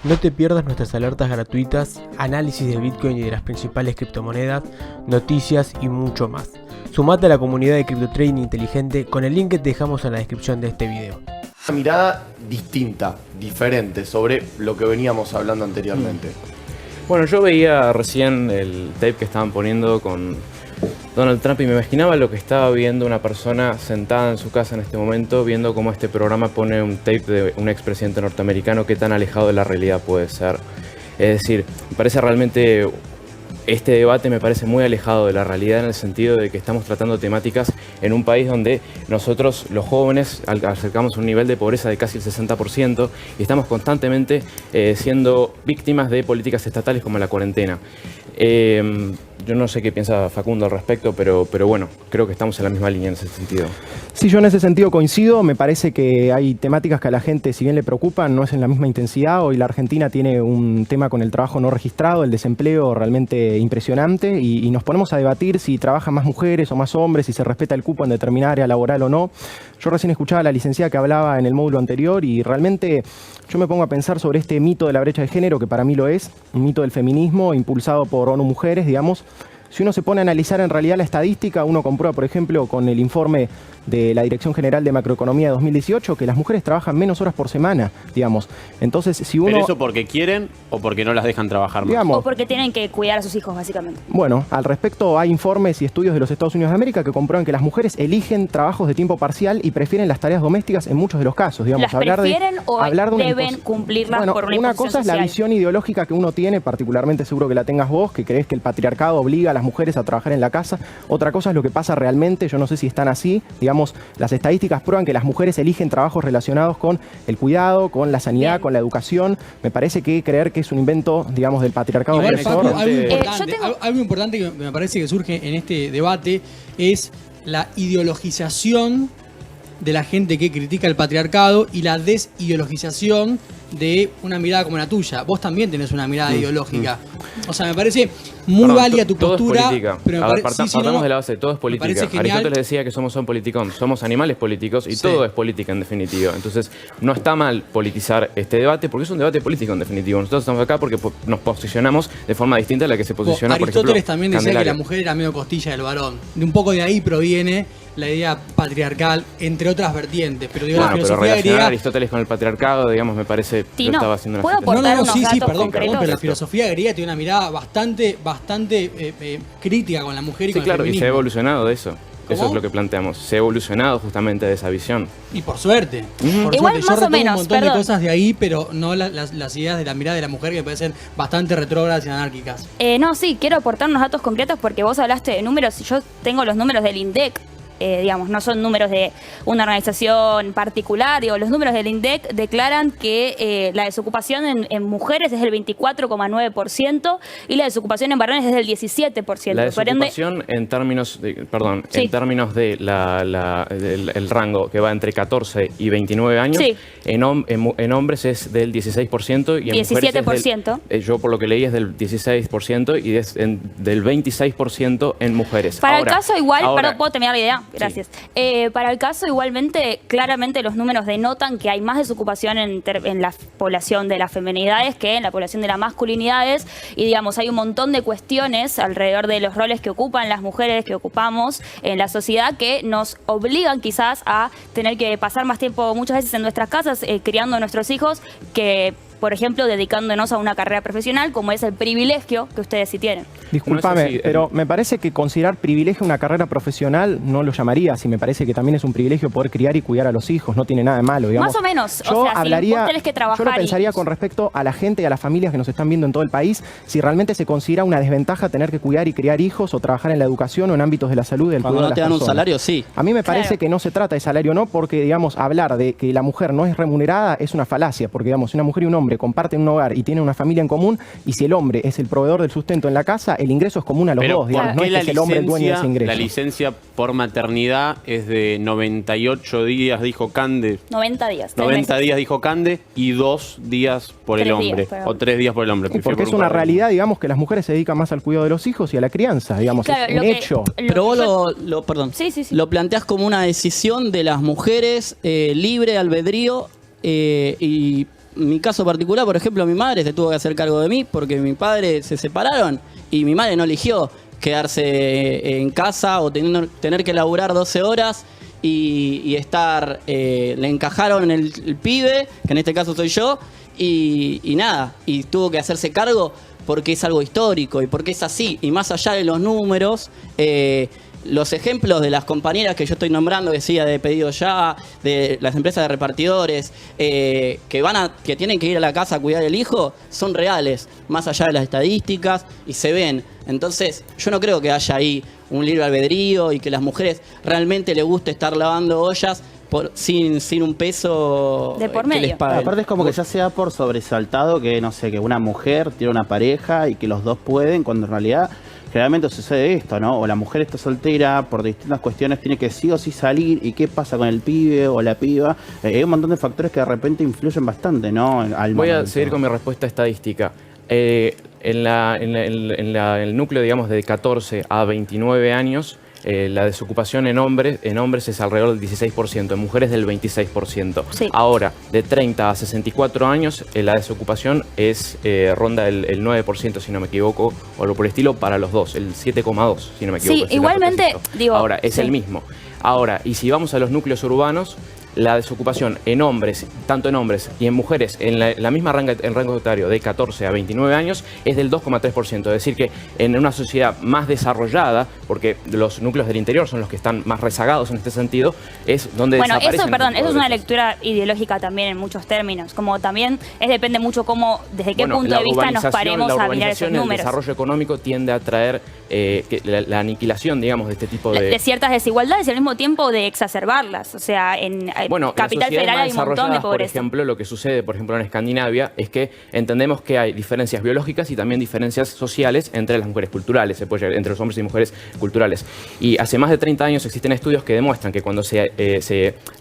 No te pierdas nuestras alertas gratuitas, análisis de Bitcoin y de las principales criptomonedas, noticias y mucho más. Sumate a la comunidad de CryptoTrading Inteligente con el link que te dejamos en la descripción de este video. Una mirada distinta, diferente sobre lo que veníamos hablando anteriormente. Bueno, yo veía recién el tape que estaban poniendo con Donald Trump y me imaginaba lo que estaba viendo una persona sentada en su casa en este momento, viendo cómo este programa pone un tape de un expresidente norteamericano, qué tan alejado de la realidad puede ser. Es decir, me parece realmente, este debate me parece muy alejado de la realidad en el sentido de que estamos tratando temáticas en un país donde nosotros, los jóvenes, acercamos a un nivel de pobreza de casi el 60% y estamos constantemente siendo víctimas de políticas estatales como la cuarentena. Yo no sé qué piensa Facundo al respecto, pero bueno, creo que estamos en la misma línea en ese sentido. Sí, yo en ese sentido coincido. Me parece que hay temáticas que a la gente, si bien le preocupan, no es en la misma intensidad. Hoy la Argentina tiene un tema con el trabajo no registrado, el desempleo realmente impresionante, y nos ponemos a debatir si trabajan más mujeres o más hombres, si se respeta el cupo en determinada área laboral o no. Yo recién escuchaba a la licenciada que hablaba en el módulo anterior y realmente yo me pongo a pensar sobre este mito de la brecha de género, que para mí lo es, un mito del feminismo impulsado por ONU Mujeres, digamos. Si uno se pone a analizar en realidad la estadística, uno comprueba, por ejemplo, con el informe de la Dirección General de Macroeconomía de 2018, que las mujeres trabajan menos horas por semana, digamos. Entonces, si uno... ¿Pero eso porque quieren o porque no las dejan trabajar más? Digamos, o porque tienen que cuidar a sus hijos, básicamente. Bueno, al respecto hay informes y estudios de los Estados Unidos de América que comprueban que las mujeres eligen trabajos de tiempo parcial y prefieren las tareas domésticas en muchos de los casos. Digamos, ¿Las prefieren o deben cumplirlas por una imposición imposición cosa es la social? visión ideológica que uno tiene, particularmente seguro que la tengas vos, que crees que el patriarcado obliga a las mujeres a trabajar en la casa. Otra cosa es lo que pasa realmente. Yo no sé si están así. Digamos, las estadísticas prueban que las mujeres eligen trabajos relacionados con el cuidado, con la sanidad, Bien, con la educación. Me parece que creer que es un invento, digamos, del patriarcado Igual, opresor. Facu, tengo- algo importante que me parece que surge en este debate es la ideologización de la gente que critica el patriarcado y la desideologización de una mirada como la tuya. Vos también tenés una mirada ideológica. O sea, me parece muy válida tu todo postura. es política. Pero me A ver, parece, partamos de la base, todo es me política. parece genial. Aristóteles decía que somos un politicón, somos animales políticos y Sí. todo es política en definitiva. Entonces, no está mal politizar este debate porque es un debate político en definitiva. Nosotros estamos acá porque nos posicionamos de forma distinta a la que se posiciona, por ejemplo, Aristóteles también decía que Candelaria. la mujer era medio costilla del varón. De un poco de ahí proviene la idea patriarcal, entre otras vertientes. Pero digo, Bueno, la pero filosofía relacionar a griega... Aristóteles con el patriarcado, digamos, me parece que Tino, estaba haciendo una ¿puedo afirmación. aportar unos datos perdón, concretos? pero la filosofía griega tiene una mirada bastante crítica con la mujer y Sí, con claro, el y se ha feminismo. evolucionado de eso. Eso ¿Cómo? es lo que planteamos. Se ha evolucionado justamente de esa visión. Y por suerte. Por Igual, suerte. Yo más o retomo menos, un montón perdón. de cosas de ahí, pero no las ideas de la mirada de la mujer que me parecen bastante retrógradas y anárquicas. No, sí, quiero aportar unos datos concretos porque vos hablaste de números y yo tengo los números del INDEC. Digamos, no son números de una organización particular. Digo, los números del INDEC declaran que la desocupación en mujeres es del 24,9% y la desocupación en varones es del 17%. La Por ende, desocupación en términos de, Sí. en términos de el rango que va entre 14 y 29 años, Sí. en hombres es del 16% y en mujeres es 17%. yo por lo que leí es del 16% y del 26% en mujeres. para Ahora- el caso igual, ahora- perdón, puedo terminar la idea, gracias. Para el caso igualmente, claramente los números denotan que hay más desocupación en la población de las feminidades que en la población de las masculinidades y digamos, hay un montón de cuestiones alrededor de los roles que ocupan las mujeres, que ocupamos en la sociedad, que nos obligan quizás a tener que pasar más tiempo muchas veces en nuestras casas criando a nuestros hijos que, por ejemplo, dedicándonos a una carrera profesional, como es el privilegio que ustedes sí tienen. Discúlpame, No es así, pero me parece que considerar privilegio una carrera profesional no lo llamaría así. Me parece que también es un privilegio poder criar y cuidar a los hijos. No tiene nada de malo, digamos. Más o menos. Yo O sea, si hablaría, vos tenés que trabajar yo lo y- pensaría con respecto a la gente y a las familias que nos están viendo en todo el país, si realmente se considera una desventaja tener que cuidar y criar hijos o trabajar en la educación o en ámbitos de la salud y del Cuando cuidado no de te las dan un personas. salario, sí. A mí me parece Claro. que no se trata de salario, no, porque, digamos, hablar de que la mujer no es remunerada es una falacia, porque, digamos, si una mujer y un hombre comparten un hogar y tienen una familia en común, y si el hombre es el proveedor del sustento en la casa, el ingreso es común a los Pero dos, digamos, ¿por no qué es que es el hombre el dueño de ese ingreso. la licencia por maternidad es de 98 días, dijo Cande? 90 días. 3 90 meses. días dijo Cande y 2 días por el 3 días hombre. por el O 3 días por el hombre. Y prefiero porque es por un una par de- realidad, digamos, que las mujeres se dedican más al cuidado de los hijos y a la crianza, digamos, Claro, es un lo que- hecho. Pero vos yo- perdón, Sí, sí, sí. lo planteás como una decisión de las mujeres, libre albedrío, y mi caso particular, por ejemplo, mi madre se tuvo que hacer cargo de mí porque mi padre se separaron y mi madre no eligió quedarse en casa o tener que laburar 12 horas y estar, le encajaron el pibe, que en este caso soy yo, y nada, y tuvo que hacerse cargo porque es algo histórico y porque es así, y más allá de los números, los ejemplos de las compañeras que yo estoy nombrando, decía, de Pedido Ya, de las empresas de repartidores, que tienen que ir a la casa a cuidar el hijo, son reales, más allá de las estadísticas, y se ven. Entonces, yo no creo que haya ahí un libre albedrío y que las mujeres realmente les guste estar lavando ollas sin un peso de por que medio. les paguen. Aparte es como que ya se da por sobresaltado que, no sé, que una mujer tiene una pareja y que los dos pueden, cuando en realidad generalmente sucede esto, ¿no? O la mujer está soltera, por distintas cuestiones tiene que sí o sí salir, y qué pasa con el pibe o la piba. Hay un montón de factores que de repente influyen bastante, ¿no? Voy a seguir con mi respuesta estadística. En el núcleo, digamos, de 14 a 29 años, la desocupación en hombres es alrededor del 16%, en mujeres del 26%. Sí. Ahora, de 30 a 64 años, la desocupación ronda el 9%, si no me equivoco, o algo por el estilo, para los dos, el 7,2%, si no me equivoco. Sí, igualmente, digo... Ahora, es el mismo. Ahora, y si vamos a los núcleos urbanos, la desocupación en hombres, tanto en hombres y en mujeres, en la misma rango etario de 14 a 29 años, es del 2,3%. Es decir, que en una sociedad más desarrollada, porque los núcleos del interior son los que están más rezagados en este sentido, es donde desaparecen. Eso es una lectura ideológica también en muchos términos. Como también depende mucho desde qué punto de vista nos paremos a mirar esos números. El desarrollo económico tiende a traer la aniquilación, digamos, de este tipo de ciertas desigualdades y al mismo tiempo de exacerbarlas. O sea, en Capital Federal hay un montón de pobreza. Por ejemplo, lo que sucede, por ejemplo, en Escandinavia, es que entendemos que hay diferencias biológicas y también diferencias sociales entre las mujeres culturales, entre los hombres y mujeres culturales. Y hace más de 30 años existen estudios que demuestran que cuando se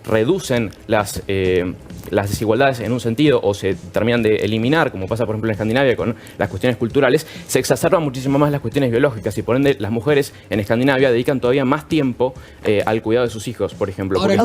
reducen las desigualdades en un sentido o se terminan de eliminar, como pasa por ejemplo en Escandinavia con las cuestiones culturales, se exacerban muchísimo más las cuestiones biológicas y por ende las mujeres en Escandinavia dedican todavía más tiempo al cuidado de sus hijos, por ejemplo. Ahora,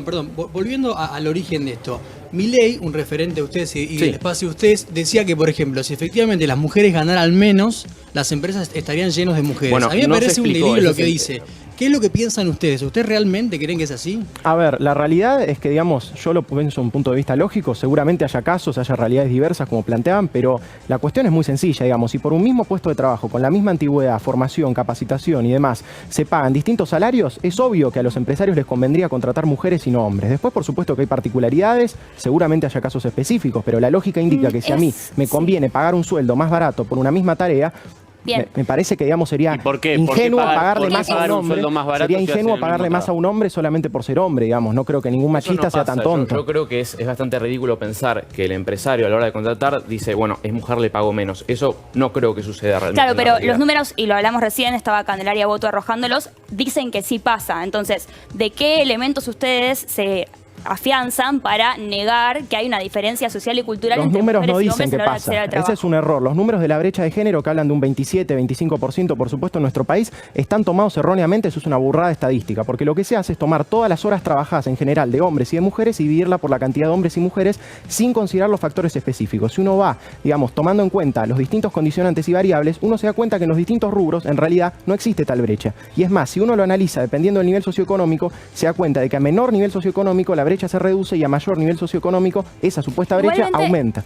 Perdón, volviendo al origen de esto. Milei, un referente de ustedes y del espacio de ustedes, decía que, por ejemplo, si efectivamente las mujeres ganaran menos, las empresas estarían llenas de mujeres. Bueno, a mí me parece un delirio lo que dice. ¿Qué es lo que piensan ustedes? ¿Ustedes realmente creen que es así? A ver, la realidad es que, digamos, yo lo pienso en un punto de vista lógico, seguramente haya casos, haya realidades diversas como planteaban, pero la cuestión es muy sencilla, digamos, si por un mismo puesto de trabajo, con la misma antigüedad, formación, capacitación y demás, se pagan distintos salarios, es obvio que a los empresarios les convendría contratar mujeres y no hombres. Después, por supuesto que hay particularidades, seguramente haya casos específicos, pero la lógica indica que si a mí me conviene pagar un sueldo más barato por una misma tarea, me parece que, digamos, sería ingenuo pagarle más a un hombre. Sería ingenuo pagarle más a un hombre solamente por ser hombre, digamos. No creo que ningún machista sea tan tonto. Yo creo que es bastante ridículo pensar que el empresario a la hora de contratar dice, bueno, es mujer, le pago menos. Eso no creo que suceda realmente. Claro, pero los números, y lo hablamos recién, estaba Candelaria Boto arrojándolos, dicen que sí pasa. Entonces, ¿de qué elementos ustedes se afianzan para negar que hay una diferencia social y cultural entre mujeres y hombres? Los números no dicen que pasa. Ese es un error. Los números de la brecha de género, que hablan de un 27, 25%, por supuesto, en nuestro país, están tomados erróneamente. Eso es una burrada estadística, porque lo que se hace es tomar todas las horas trabajadas en general de hombres y de mujeres y dividirla por la cantidad de hombres y mujeres sin considerar los factores específicos. Si uno va, digamos, tomando en cuenta los distintos condicionantes y variables, uno se da cuenta que en los distintos rubros, en realidad, no existe tal brecha. Y es más, si uno lo analiza dependiendo del nivel socioeconómico, se da cuenta de que a menor nivel socioeconómico la brecha se reduce y a mayor nivel socioeconómico esa supuesta brecha aumenta.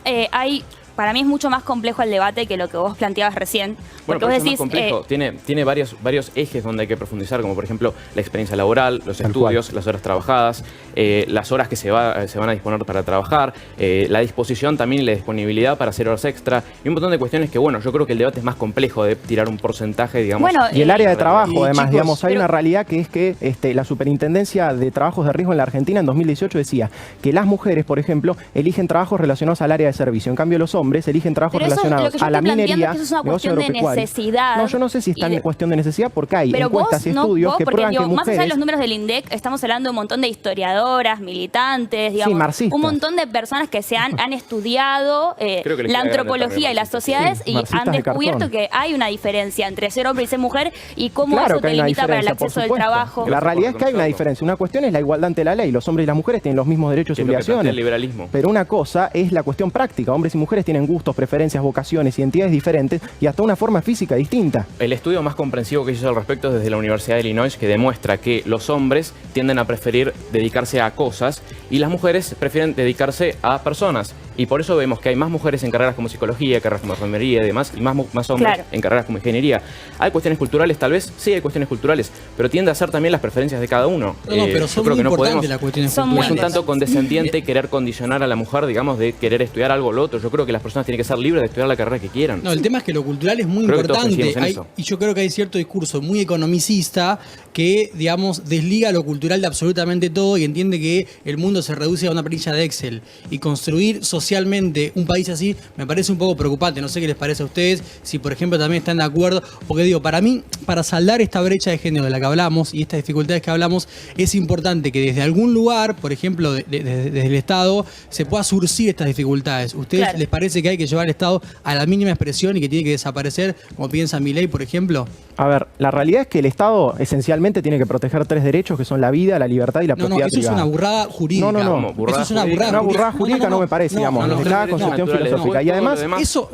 Para mí es mucho más complejo el debate que lo que vos planteabas recién. Porque vos decís, es más complejo. Tiene varios ejes donde hay que profundizar, como por ejemplo la experiencia laboral, los estudios, las horas trabajadas, las horas que se van a disponer para trabajar, la disposición también y la disponibilidad para hacer horas extra, y un montón de cuestiones que, bueno, yo creo que el debate es más complejo de tirar un porcentaje, digamos. Bueno, y el área de trabajo, además, chicos, digamos, hay una realidad que es que la Superintendencia de Trabajos de Riesgo en la Argentina en 2018 decía que las mujeres, por ejemplo, eligen trabajos relacionados al área de servicio. En cambio, los hombres hombres eligen trabajos Pero eso, relacionados lo que yo a la estoy planteando minería, es que eso es una negocio cuestión de agropecuario. necesidad. No, yo no sé si está en cuestión de necesidad porque hay Pero encuestas y vos, estudios vos, que porque prueban digo, que más allá de mujeres... los números del INDEC, estamos hablando de un montón de historiadoras, militantes, digamos, marxistas. un montón de personas que han estudiado Creo que les la queda grande antropología también y las marxistas, sociedades sí. y Marxistas han de descubierto cartón. que hay una diferencia entre ser hombre y ser mujer y cómo Claro eso que te hay una limita para el diferencia, por acceso del supuesto. trabajo. La realidad es que hay una diferencia. Una cuestión es la igualdad ante la ley. Los hombres y las mujeres tienen los mismos derechos y Que es lo que plantea obligaciones. el liberalismo. Pero una cosa es la cuestión práctica. Hombres y mujeres tienen gustos, preferencias, vocaciones, identidades diferentes y hasta una forma física distinta. El estudio más comprensivo que hizo al respecto es desde la Universidad de Illinois, que demuestra que los hombres tienden a preferir dedicarse a cosas y las mujeres prefieren dedicarse a personas. Y por eso vemos que hay más mujeres en carreras como psicología, carreras como enfermería y demás, y más hombres Claro. en carreras como ingeniería. ¿Hay cuestiones culturales? Tal vez sí hay cuestiones culturales, pero tiende a ser también las preferencias de cada uno. No, pero yo son creo muy que no importantes podemos... las cuestiones Son muy Es un culturales. tanto condescendiente querer condicionar a la mujer, digamos, de querer estudiar algo o lo otro. Yo creo que las personas tienen que ser libres de estudiar la carrera que quieran. No, el tema es que lo cultural es muy Creo que todos importante. coincidimos en eso. Y yo creo que hay cierto discurso muy economicista que, digamos, desliga lo cultural de absolutamente todo y entiende que el mundo se reduce a una planilla de Excel. Y construir socialmente un país así me parece un poco preocupante. No sé qué les parece a ustedes, si por ejemplo también están de acuerdo. Porque digo, para mí, para saldar esta brecha de género de la que hablamos y estas dificultades que hablamos, es importante que desde algún lugar, por ejemplo, desde el Estado, se pueda surcir estas dificultades. ¿Ustedes Claro. les parece que hay que llevar al Estado a la mínima expresión y que tiene que desaparecer, como piensa Milei, por ejemplo? A ver, la realidad es que el Estado esencialmente tiene que proteger 3 derechos que son la vida, la libertad y la No, propiedad eso es privada. una burrada jurídica. No. Eso es una burrada Una burrada jurídica no me parece, digamos, desde cada concepción filosófica. Y además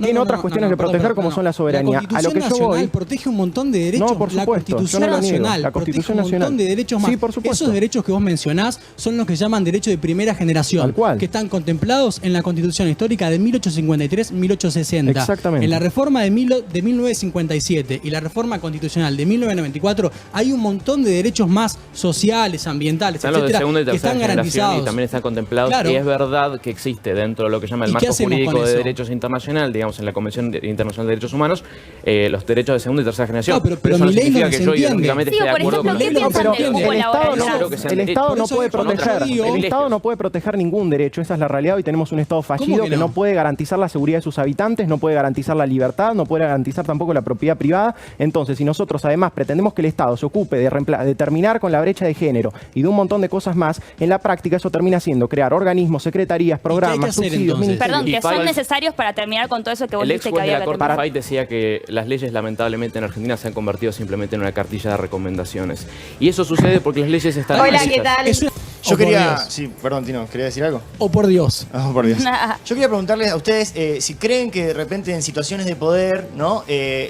tiene otras cuestiones que proteger como son la soberanía. La A lo que yo Constitución voy... Nacional protege un montón de derechos. No, por La supuesto, yo Constitución no lo niego. Nacional La Constitución protege un montón Nacional. de derechos más. Sí, por supuesto. Esos derechos que vos mencionás son los que llaman derechos de primera generación. Tal cual. Que están contemplados en la Constitución histórica de 1853-1860. Exactamente. En la reforma de 1957 y la reforma constitucional de 1994 hay un montón de derechos más sociales, ambientales, Están los de etcétera, segunda y que tercera están generación garantizados. y también están contemplados. Claro. Y es verdad que existe dentro de lo que llama el ¿Y qué marco hacemos jurídico con de eso? derechos internacional, digamos, en la Convención Internacional de Derechos Humanos, los derechos de segunda y tercera generación. No, pero eso no Milei no significa los que yo entiende. ideológicamente Sí, esté de por acuerdo ejemplo, con ¿qué los Milei no piensan los de entiende. cómo el Estado elaborar no, el Claro que censo? se el Estado Por no eso puede yo no proteger, digo- el Estado no puede proteger ningún derecho, esa es la realidad. Hoy tenemos un Estado fallido que que no? no puede garantizar la seguridad de sus habitantes, no puede garantizar la libertad, no puede garantizar tampoco la propiedad privada. Entonces, si nosotros además pretendemos que el Estado se ocupe de terminar con la brecha de género y de un montón de cosas más, en la práctica eso termina siendo crear organismos, secretarías, qué hay que programas, hacer, subsidios, entonces? ministerios. Perdón, Y que son Fayt- necesarios para terminar con todo eso que vos El ex dijiste que juez de había la que Corte terminar. Fayt decía que las leyes lamentablemente en Argentina se han convertido simplemente en una cartilla de recomendaciones. Y eso sucede porque las leyes están... Hola, hechas. ¿qué tal? Es una- Yo Oh, quería. por Dios. Sí, perdón, Tino, ¿quería decir algo? Oh, por Dios. Oh, por Dios. Yo quería preguntarles a ustedes si creen que de repente en situaciones de poder, ¿no?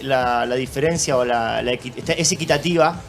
La diferencia o es equitativa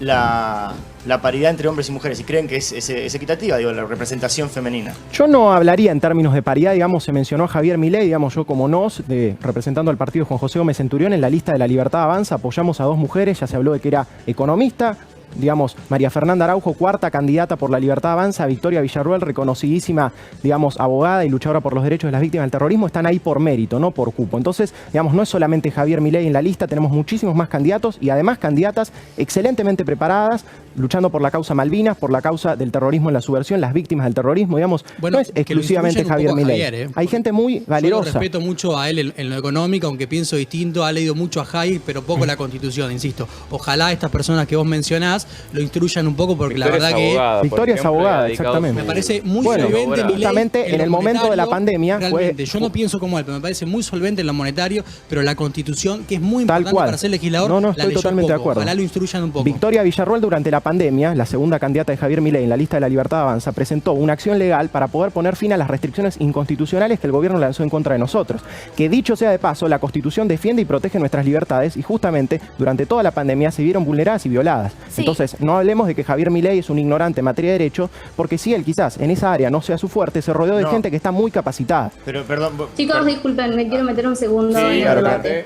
la paridad entre hombres y mujeres. Si creen que es equitativa, digo, la representación femenina. Yo no hablaría en términos de paridad, digamos, se mencionó a Javier Milei, digamos, yo como nos, representando al partido Juan José Gómez Centurión, en la lista de La Libertad Avanza apoyamos a 2 mujeres, ya se habló de que era economista, digamos, María Fernanda Araujo, 4ª candidata por La Libertad Avanza, Victoria Villarruel, reconocidísima, digamos, abogada y luchadora por los derechos de las víctimas del terrorismo, están ahí por mérito, no por cupo. Entonces, digamos, no es solamente Javier Milei en la lista, tenemos muchísimos más candidatos y además candidatas excelentemente preparadas, luchando por la causa Malvinas, por la causa del terrorismo en la subversión, las víctimas del terrorismo, digamos, Bueno, no es que lo exclusivamente instruyan un Javier poco a Milei. Javier, Hay gente muy Yo lo valerosa. respeto mucho a él en lo económico, aunque pienso distinto, ha leído mucho a Hayek, pero poco la Constitución, insisto. Ojalá estas personas que vos mencionás lo instruyan un poco, porque Victoria la verdad es que abogada, por Victoria es ejemplo, abogada, ha dedicado exactamente. me parece muy Bueno, solvente Milei justamente en lo el momento de la monetario, pandemia fue- realmente, yo no pienso como él, pero me parece muy solvente en lo monetario, pero la Constitución, que es muy Tal importante cual. para ser legislador, No, la estoy leyó totalmente de poco. acuerdo. Ojalá lo instruyan un poco. Victoria Villarruel durante la pandemia, la segunda candidata de Javier Milei en la lista de La Libertad Avanza, presentó una acción legal para poder poner fin a las restricciones inconstitucionales que el gobierno lanzó en contra de nosotros. Que dicho sea de paso, la Constitución defiende y protege nuestras libertades y justamente durante toda la pandemia se vieron vulneradas y violadas. Sí. Entonces, no hablemos de que Javier Milei es un ignorante en materia de derecho, porque si él quizás en esa área no sea su fuerte, se rodeó de No. gente que está muy capacitada. Pero, perdón. Chicos, disculpen, me quiero meter un segundo Sí, en el claro, debate.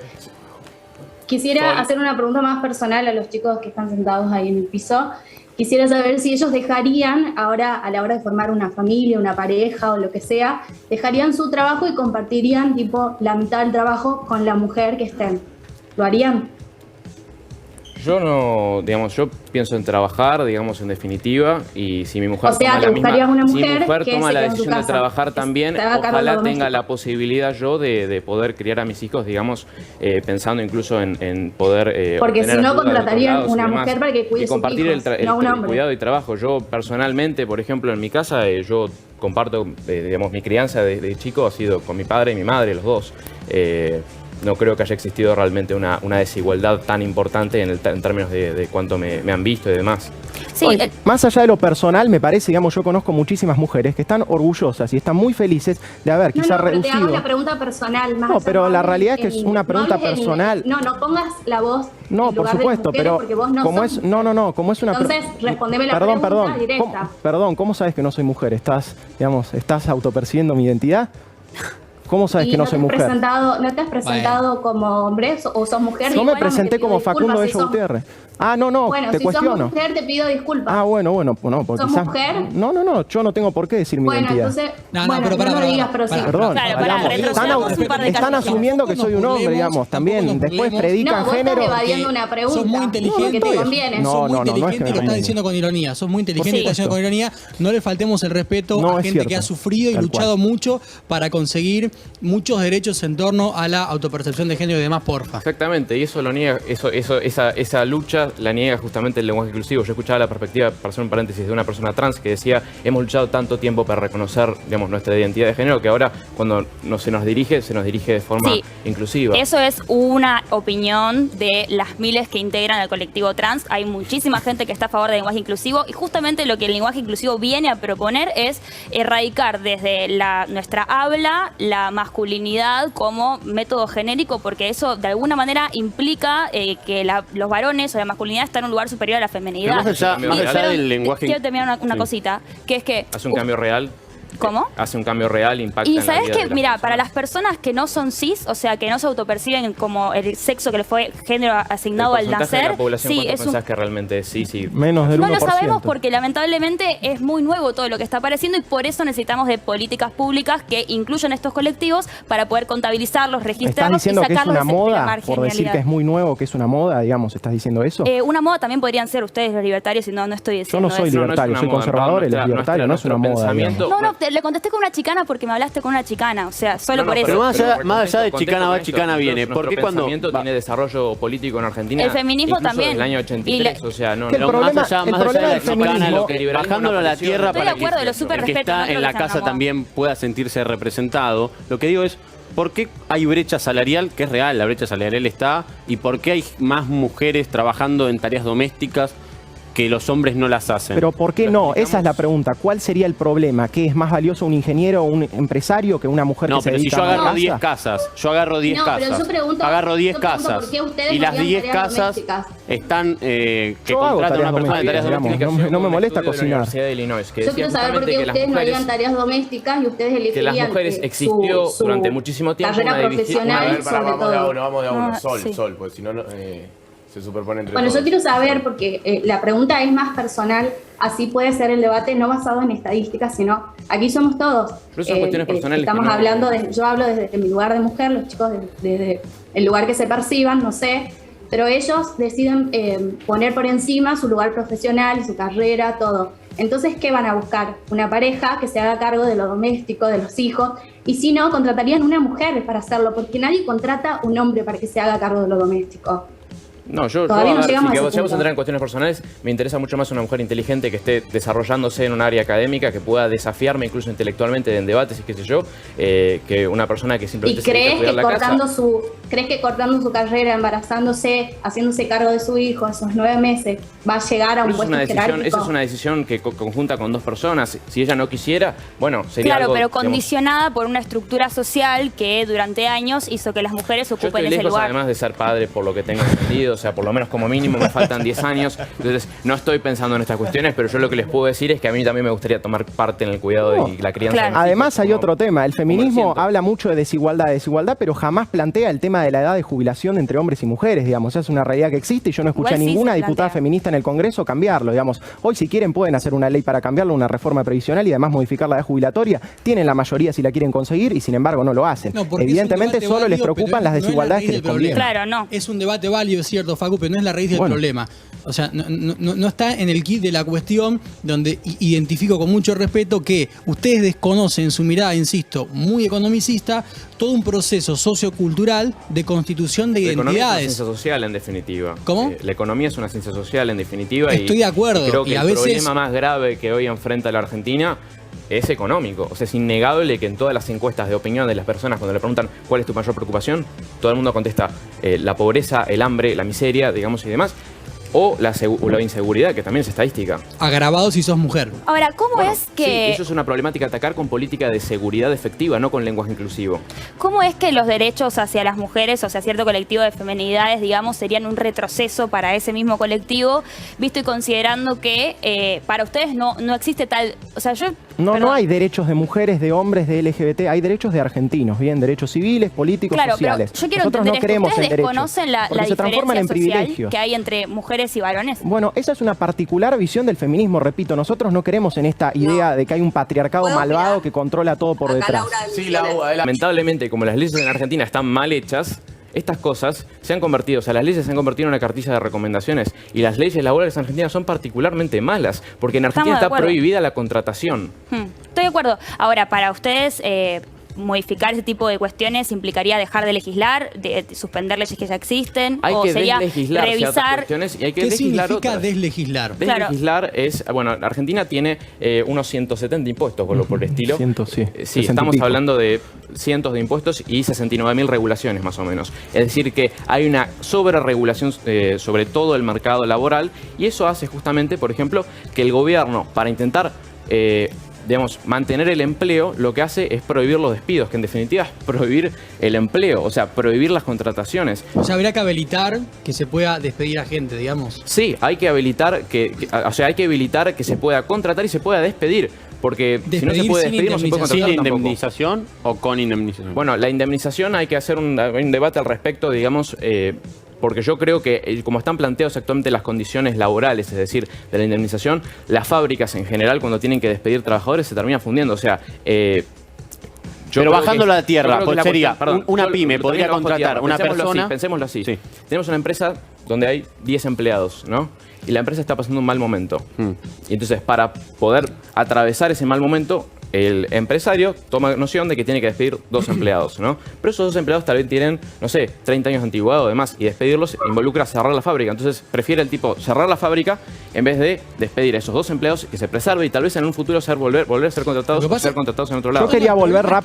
Quisiera hacer una pregunta más personal a los chicos que están sentados ahí en el piso. Quisiera saber si ellos dejarían, ahora a la hora de formar una familia, una pareja o lo que sea, dejarían su trabajo y compartirían tipo la mitad del trabajo con la mujer que estén. ¿Lo harían? Yo no, digamos, yo pienso en trabajar, digamos, en definitiva, y si mi mujer toma la misma, una si mi mujer mujer que toma se la quede en su decisión de casa, trabajar también, se haga cargo de lo ojalá doméstico. tenga la posibilidad yo de poder criar a mis hijos, digamos, pensando incluso en poder porque obtener si no ayuda de otros contratarían lados y una demás, mujer para que cuide y sus compartir hijos, el no un hombre. cuidado y trabajo. Yo personalmente, por ejemplo, en mi casa, yo comparto, digamos, mi crianza de chico ha sido con mi padre y mi madre, los dos. No creo que haya existido realmente una desigualdad tan importante en términos de cuánto me han visto y demás. Sí, Oye, más allá de lo personal, me parece, digamos, yo conozco muchísimas mujeres que están orgullosas y están muy felices de haber No, quizá no, pero te hago reducido. la pregunta personal. Más No, allá, pero la hables realidad es que en- es una pregunta hables en- personal. No pongas la voz No, en por lugar de supuesto, mujeres, pero porque vos no como sos es, no, como es una Entonces, respondeme la perdón, pregunta perdón, directa. ¿cómo sabes que no soy mujer? ¿Estás autopercibiendo mi identidad? ¿Cómo sabes ¿Y que no soy mujer? ¿No te has presentado como hombre o sos mujer? Yo me Igual, presenté te pido como Facundo disculpas Bello si sos- Gutiérrez. Ah, no, Bueno, te si cuestiono. sos mujer te pido disculpas. Ah, bueno, no, porque ¿Sos quizás... mujer? No, yo no tengo por qué decir mi Bueno, identidad. entonces, No, bueno, pero no pará, lo digas, pero sí. Perdón, Claro, digamos, retrocedamos un par de están casos. asumiendo que soy un hombre, digamos, también. Después predican No, vos género. estás evadiendo una pregunta. Sos muy inteligente. Que te conviene. No, Sos muy no, no, no es inteligente que me y lo estás conviene. diciendo con ironía. Sos muy inteligente y Por lo estás diciendo con ironía. No le faltemos el respeto No, a es gente cierto. que ha sufrido y Tal luchado cual. mucho para conseguir muchos derechos en torno a la autopercepción de género y demás, porfa. Exactamente, y eso lo niega, esa lucha la niega justamente el lenguaje inclusivo. Yo escuchaba la perspectiva, para hacer un paréntesis, de una persona trans que decía: hemos luchado tanto tiempo para reconocer, digamos, nuestra identidad de género, que ahora cuando se nos dirige de forma Sí. inclusiva. Eso es una opinión de las miles que integran al colectivo trans. Hay muchísima gente que está a favor del lenguaje inclusivo y justamente lo que el lenguaje inclusivo viene a proponer es erradicar desde nuestra habla la masculinidad como método genérico, porque eso de alguna manera implica que los varones o la masculinidad están en un lugar superior a la feminidad. Pero más allá del lenguaje... Quiero terminar una Sí. cosita, que es que... Hace un cambio real. ¿Cómo? Hace un cambio real, impacta Y en la sabes vida que, de las mira, personas. para las personas que no son cis, o sea, que no se autoperciben como el sexo que les fue género asignado El al porcentaje de nacer, la población, sí, ¿cuánto es un... pensás que realmente sí? Menos del 1%. No lo sabemos porque lamentablemente es muy nuevo todo lo que está apareciendo y por eso necesitamos de políticas públicas que incluyan estos colectivos para poder contabilizarlos, ¿Estás registrarlos y diciendo que es sacarlos una de la moda? Por marginalidad. decir que es muy nuevo, que es una moda, digamos, ¿estás diciendo eso? Una moda también podrían ser ustedes los libertarios y no estoy Yo diciendo no soy eso. libertario, soy conservador, él es libertario, no es una moda. digamos. No, le contesté con una chicana porque me hablaste con una chicana, o sea, solo por eso. pero más allá de chicana va, chicana viene. ¿Por ¿Por qué cuando tiene desarrollo político en Argentina? El feminismo incluso también. Desde el año 83, Y o sea, no. Que el Pero problema- más allá el de problema la del chicana, feminismo- bajándolo a la tierra Estoy de para acuerdo, lo súper el que respeto, no está creo en la que sea casa una moda. también pueda sentirse representado. Lo que digo es, ¿por qué hay brecha salarial? Que es real, la brecha salarial está. ¿Y por qué hay más mujeres trabajando en tareas domésticas que los hombres no las hacen? Pero ¿por qué no? Esa es la pregunta. ¿Cuál sería el problema? ¿Qué es más valioso un ingeniero o un empresario que una mujer No, que se pero si dedica yo a agarro una 10 casa? casas, yo agarro 10 No, pero casas, yo pregunto- agarro 10 yo pregunto casas por qué ustedes y no las harían 10 tareas casas domésticas. están que Yo hago contratan a tareas una persona de tareas domésticas, domésticas. digamos, no me molesta De la cocinar. Universidad de Illinois, que Yo decía quiero saber por justamente qué que las ustedes no mujeres- harían tareas domésticas y ustedes que elegirían las mujeres existió durante muchísimo tiempo carrera una división. profesional sobre vamos de a todo. uno, vamos de a uno. Ah, Sol, sí. Sol, porque si no, se superpone entre Bueno, todos. yo quiero saber, porque la pregunta es más personal, así puede ser el debate no basado en estadísticas, sino aquí somos todos. Pero son cuestiones personales Estamos que no- hablando, yo hablo desde mi lugar de mujer, los chicos desde el lugar que se perciban, no sé, pero ellos deciden poner por encima su lugar profesional, su carrera, todo. Entonces, ¿qué van a buscar? Una pareja que se haga cargo de lo doméstico, de los hijos, y si no, contratarían una mujer para hacerlo, porque nadie contrata un hombre para que se haga cargo de lo doméstico. No, yo Todavía a no ver, llegamos a si ese vamos a punto. entrar en cuestiones personales, me interesa mucho más una mujer inteligente que esté desarrollándose en un área académica, que pueda desafiarme incluso intelectualmente en debates y qué sé yo, que una persona que ¿Y simplemente se dedica a crees cuidar que, la casa. crees que cortando su carrera, embarazándose, haciéndose cargo de su hijo a esos 9 meses, va a llegar a un Pero puesto esa jerárquico? es una decisión que conjunta con dos personas. Si ella no quisiera, bueno, sería Claro, algo, pero digamos, condicionada por una estructura social que durante años hizo que las mujeres yo ocupen estoy ese lejos lugar. además de ser padre, por lo que tengo entendido, o sea, por lo menos como mínimo me faltan 10 años, entonces no estoy pensando en estas cuestiones, pero yo lo que les puedo decir es que a mí también me gustaría tomar parte en el cuidado y la crianza. de mis Además hijos, hay como- otro tema, el feminismo siento. habla mucho de desigualdad, pero jamás plantea el tema de la edad de jubilación entre hombres y mujeres, digamos, es una realidad que existe y yo no escuché Igual a sí ninguna se diputada plantea. feminista en el Congreso cambiarlo, digamos. Hoy si quieren pueden hacer una ley para cambiarlo, una reforma previsional y además modificar la edad jubilatoria, tienen la mayoría si la quieren conseguir y sin embargo no lo hacen. No, porque Evidentemente es un debate solo les válido, preocupan pero las no es la desigualdades raíz que les del convienen. problema. Claro, no. Es un debate válido, es cierto. cierto, Facu, pero no es la raíz del problema. O sea, no está en el kit de la cuestión donde identifico con mucho respeto que ustedes desconocen en su mirada, insisto, muy economicista, todo un proceso sociocultural de constitución de La economía es una identidades. ciencia social, en definitiva. ¿Cómo? La economía es una ciencia social, en definitiva. Estoy de acuerdo. Y creo que Y a el veces- problema más grave que hoy enfrenta la Argentina es económico. O sea, es innegable que en todas las encuestas de opinión de las personas, cuando le preguntan cuál es tu mayor preocupación, todo el mundo contesta la pobreza, el hambre, la miseria, digamos, y demás. O la inseguridad, que también es estadística. Agravado si sos mujer. Ahora, ¿cómo Bueno, es que Sí, eso es una problemática a atacar con política de seguridad efectiva, no con lenguaje inclusivo. cómo es que los derechos hacia las mujeres o hacia cierto colectivo de feminidades, digamos, serían un retroceso para ese mismo colectivo, visto y considerando que para ustedes no existe tal, o sea, yo No hay derechos de mujeres, de hombres, de LGBT, hay derechos de argentinos, bien, derechos civiles, políticos, Claro, sociales. pero yo quiero Nosotros entender no esto. creemos ¿Ustedes en derechos, desconocen la porque se transforman diferencia en social privilegios. que hay entre mujeres y varones? Bueno, esa es una particular visión del feminismo, repito, nosotros no creemos en esta idea de que hay un patriarcado malvado que controla todo por detrás. Sí, Lau, Lamentablemente, como las leyes en Argentina están mal hechas, estas cosas se han convertido, o sea, las leyes se han convertido en una cartilla de recomendaciones y las leyes laborales en Argentina son particularmente malas, porque en Argentina Estamos de está acuerdo. prohibida la contratación. Estoy de acuerdo. Ahora, para ustedes, modificar ese tipo de cuestiones implicaría dejar de legislar, de suspender leyes que ya existen, Hay o que sería deslegislar ciertas revisar. cuestiones y hay que ¿Qué legislar significa otras. deslegislar? Deslegislar es, bueno, Argentina tiene unos 170 impuestos, por el estilo. Sí, Sí, 60 y estamos pico. hablando de cientos de impuestos y 69.000 regulaciones más o menos. Es decir, que hay una sobreregulación sobre todo el mercado laboral y eso hace justamente, por ejemplo, que el gobierno, para intentar digamos, mantener el empleo, lo que hace es prohibir los despidos, que en definitiva es prohibir el empleo, o sea, prohibir las contrataciones. O sea, habría que habilitar que se pueda despedir a gente, digamos. Sí, hay que habilitar o sea, hay que habilitar que se pueda contratar y se pueda despedir. Porque si no se Despedir puede sin despedir, no se puede ¿Sin contratar tampoco. indemnización o con indemnización? Bueno, la indemnización hay que hacer un debate al respecto, digamos, porque yo creo que como están planteadas actualmente las condiciones laborales, es decir, de la indemnización, las fábricas en general cuando tienen que despedir trabajadores se terminan fundiendo. O sea, Pero bajándolo a la tierra, pues sería, una pyme podría contratar una persona. Pensémoslo así. Tenemos una empresa donde hay 10 empleados, ¿no? Y la empresa está pasando un mal momento. Y entonces, para poder atravesar ese mal momento, el empresario toma noción de que tiene que despedir 2 empleados, ¿no? Pero esos 2 empleados tal vez tienen, no sé, 30 años de antigüedad o demás, y despedirlos involucra cerrar la fábrica. Entonces, prefiere el tipo cerrar la fábrica en vez de despedir a esos 2 empleados que se preserve y tal vez en un futuro volver a ser contratados o ser contratados en otro lado. Yo quería volver rápido.